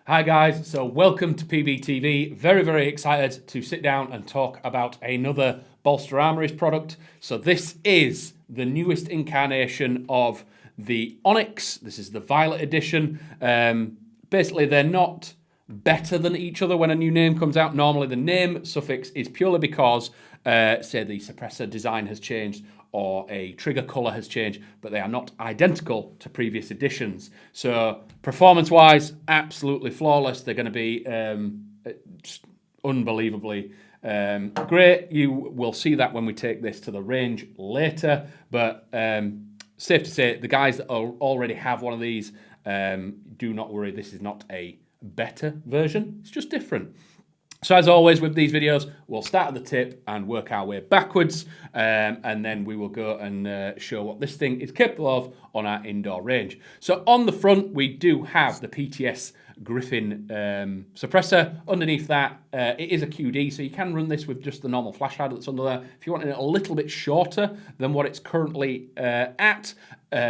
Hi guys, so welcome to PBTV. Very, very excited to sit down and talk about another Bolster Armouries product. So this is the newest incarnation of the ONYX. This is the Violet edition. Basically, they're not better than each other when a new name comes out. Normally the name suffix is purely because, say, the suppressor design has changed or a trigger color has changed, but they are not identical to previous editions. So performance-wise, absolutely flawless. They're going to be just unbelievably great. You will see that when we take this to the range later, but safe to say, the guys that already have one of these, do not worry, this is not a better version, it's just different. So as always with these videos, we'll start at the tip and work our way backwards, and then we will go and show what this thing is capable of on our indoor range. So on the front, we do have the PTS Griffin suppressor. Underneath that, it is a QD, so you can run this with just the normal flash hider that's under there. If you want it a little bit shorter than what it's currently at,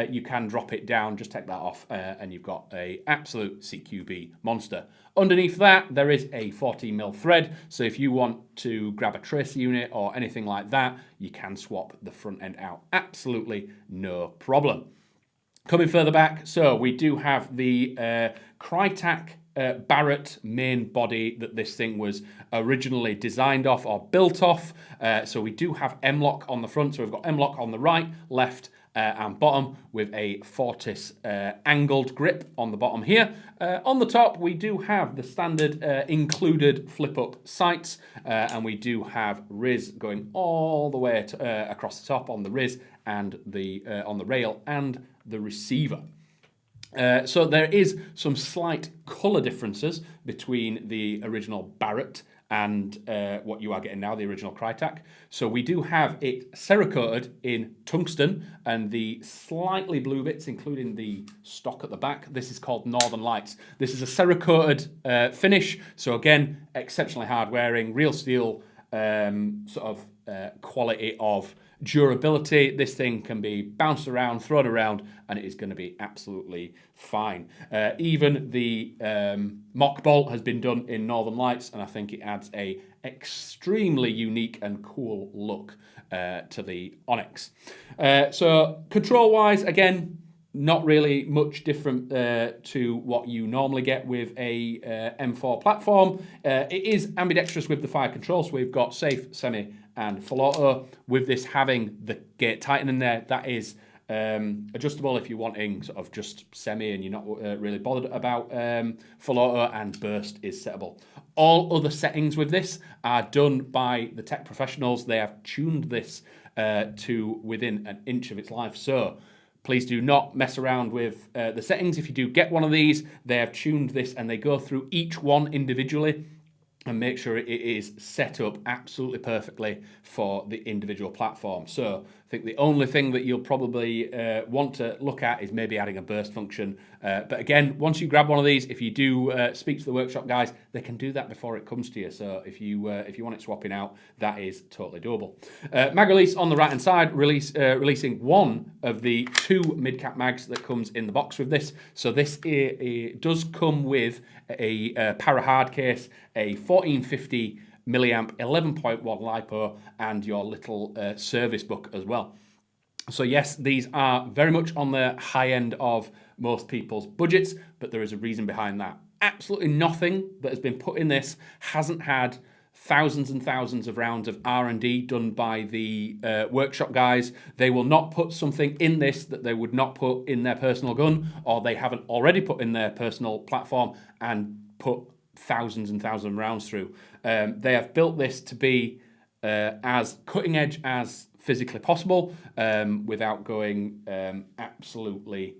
you can drop it down, just take that off, and you've got a absolute CQB monster. Underneath that, there is a 14mm thread, so if you want to grab a tracer unit or anything like that, you can swap the front end out. Absolutely no problem. Coming further back, so we do have the Crytac Barrett main body that this thing was originally designed off or built off. So we do have M-lock on the front, so we've got M-lock on the right, left, and bottom with a Fortis angled grip on the bottom here. On the top, we do have the standard included flip-up sights, and we do have Riz going all the way to, across the top on the Riz and the on the rail and the receiver. So there is some slight colour differences between the original Barrett and what you are getting now, the original Crytac. So we do have it Cerakoted in tungsten and the slightly blue bits, including the stock at the back. This is called Northern Lights. This is a Cerakoted finish. So again, exceptionally hard wearing, real steel sort of quality of durability. This thing can be bounced around, thrown around, and it is going to be absolutely fine. Even the mock bolt has been done in Northern Lights, and I think it adds a extremely unique and cool look to the ONYX. So control-wise, again, not really much different to what you normally get with a M4 platform. It is ambidextrous with the fire control, so we've got safe, semi, and full auto. With this having the gate tighten in there, that is adjustable if you're wanting sort of just semi and you're not really bothered about full auto, and burst is settable. All other settings with this are done by the tech professionals. They have tuned this to within an inch of its life. So please do not mess around with the settings. If you do get one of these, they have tuned this and they go through each one individually and make sure it is set up absolutely perfectly for the individual platform. So I think the only thing that you'll probably want to look at is maybe adding a burst function. But again, once you grab one of these, if you do speak to the workshop guys, they can do that before it comes to you. So if you want it swapping out, that is totally doable. Mag release on the right-hand side, releasing one of the two mid-cap mags that comes in the box with this. So this does come with a para hard case, a 1450 milliamp 11.1 LiPo, and your little service book as well. So yes, these are very much on the high end of most people's budgets, but there is a reason behind that. Absolutely nothing that has been put in this hasn't had thousands and thousands of rounds of R&D done by the workshop guys. They will not put something in this that they would not put in their personal gun, or they haven't already put in their personal platform and put thousands and thousands of rounds through. They have built this to be as cutting edge as physically possible, without going absolutely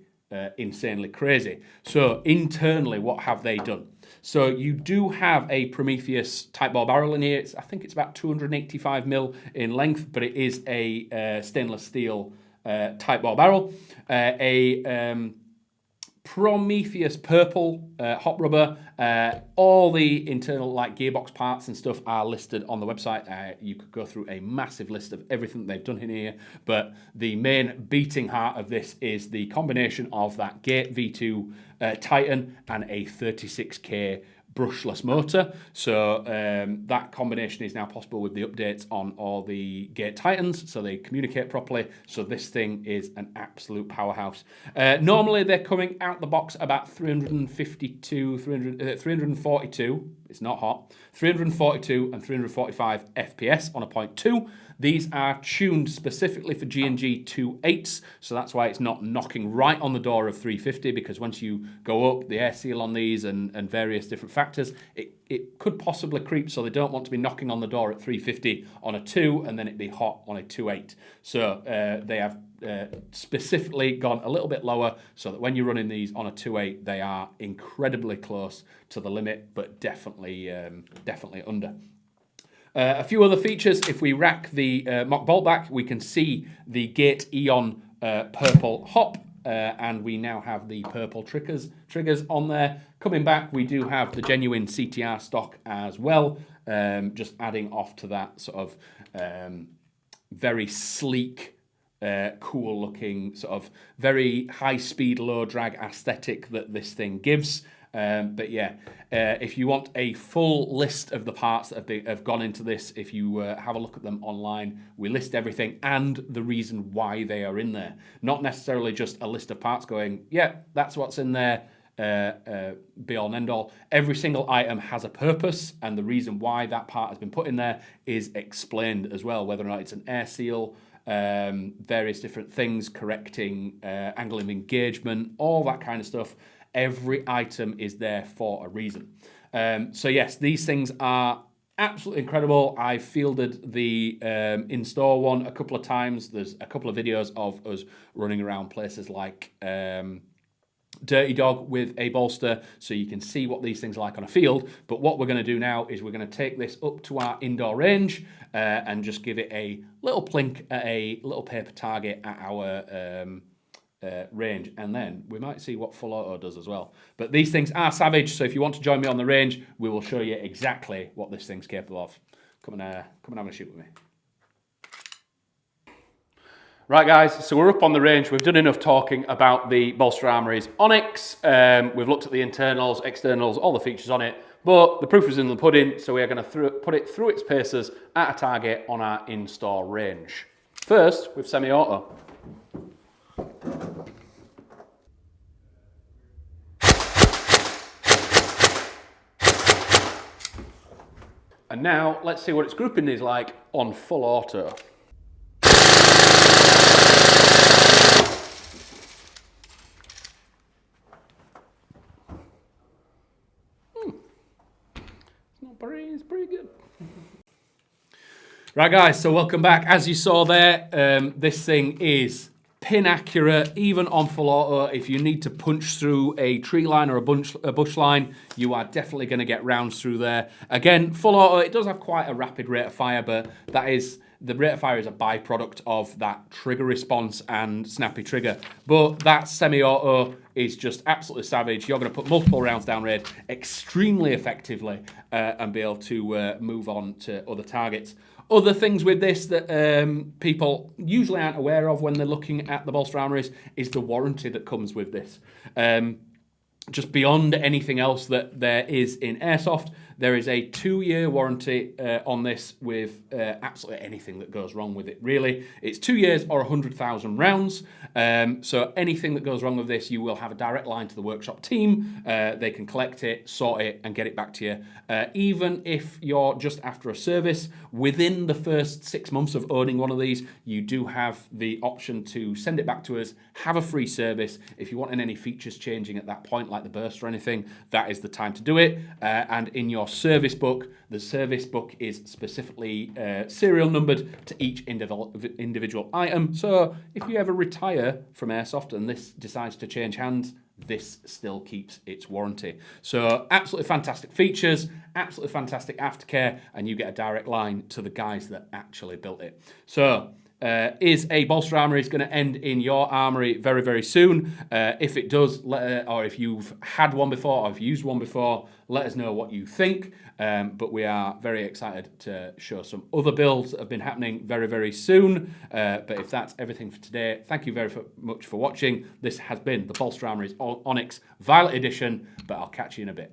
insanely crazy. So internally, what have they done? So you do have a Prometheus type bore barrel in here. I think it's about 285mm in length, but it is a stainless steel type bore barrel. A Prometheus purple hot rubber. All the internal like gearbox parts and stuff are listed on the website. You could go through a massive list of everything they've done in here, but the main beating heart of this is the combination of that Gate V2 Titan and a 36K brushless motor. So that combination is now possible with the updates on all the Gate Titans, so they communicate properly. So this thing is an absolute powerhouse. Normally they're coming out the box about 342, it's not hot, 342 and 345 FPS on a 0.2. These are tuned specifically for G&G 2.8s, so that's why it's not knocking right on the door of 350, because once you go up, the air seal on these and various different factors, it could possibly creep, so they don't want to be knocking on the door at 350 on a 2 and then it'd be hot on a 2.8. So they have specifically gone a little bit lower so that when you're running these on a 2.8, they are incredibly close to the limit, but definitely under. A few other features. If we rack the mock bolt back, we can see the Gate Eon purple hop, and we now have the purple triggers on there. Coming back, we do have the genuine CTR stock as well, just adding off to that sort of very sleek, cool looking, sort of very high speed, low drag aesthetic that this thing gives. But yeah, if you want a full list of the parts that have gone into this, if you have a look at them online, we list everything and the reason why they are in there. Not necessarily just a list of parts going, yeah, that's what's in there, be all and end all. Every single item has a purpose, and the reason why that part has been put in there is explained as well, whether or not it's an air seal, various different things, correcting angle of engagement, all that kind of stuff. Every item is there for a reason. So yes, these things are absolutely incredible. I've fielded the in-store one a couple of times. There's a couple of videos of us running around places like Dirty Dog with a bolster, so you can see what these things are like on a field. But what we're going to do now is we're going to take this up to our indoor range and just give it a little plink at a little paper target at our range, and then we might see what full auto does as well. But these things are savage, so if you want to join me on the range, we will show you exactly what this thing's capable of. Come and have a shoot with me. Right guys, so we're up on the range. We've done enough talking about the Bolster Armouries ONYX. We've looked at the internals, externals, all the features on it, but the proof is in the pudding, so we are going to put it through its paces at a target on our in-store range. First, with semi-auto. And now, let's see what its grouping is like on full auto. It's pretty good. Right guys, so welcome back. As you saw there, this thing is pin accurate, even on full auto. If you need to punch through a tree line or a bush line, you are definitely going to get rounds through there. Again, full auto, it does have quite a rapid rate of fire, but the rate of fire is a byproduct of that trigger response and snappy trigger. But that semi-auto is just absolutely savage. You're going to put multiple rounds down range extremely effectively and be able to move on to other targets. Other things with this that people usually aren't aware of when they're looking at the Bolster Armouries is the warranty that comes with this. Just beyond anything else that there is in Airsoft, there is a 2-year warranty on this with absolutely anything that goes wrong with it, really. It's 2 years or 100,000 rounds. So anything that goes wrong with this, you will have a direct line to the workshop team. They can collect it, sort it, and get it back to you. Even if you're just after a service, within the first 6 months of owning one of these, you do have the option to send it back to us, have a free service. If you want any features changing at that point, like the burst or anything, that is the time to do it. And in your service book, the service book is specifically serial numbered to each individual item. So if you ever retire from Airsoft and this decides to change hands, this still keeps its warranty. So absolutely fantastic features, absolutely fantastic aftercare, and you get a direct line to the guys that actually built it. So is a Bolster Armouries going to end in your armoury very, very soon? If it does, or if you've had one before or if you've used one before, let us know what you think. But we are very excited to show some other builds that have been happening very, very soon. But if that's everything for today, thank you very much for watching. This has been the Bolster Armouries ONYX Violet Edition, but I'll catch you in a bit.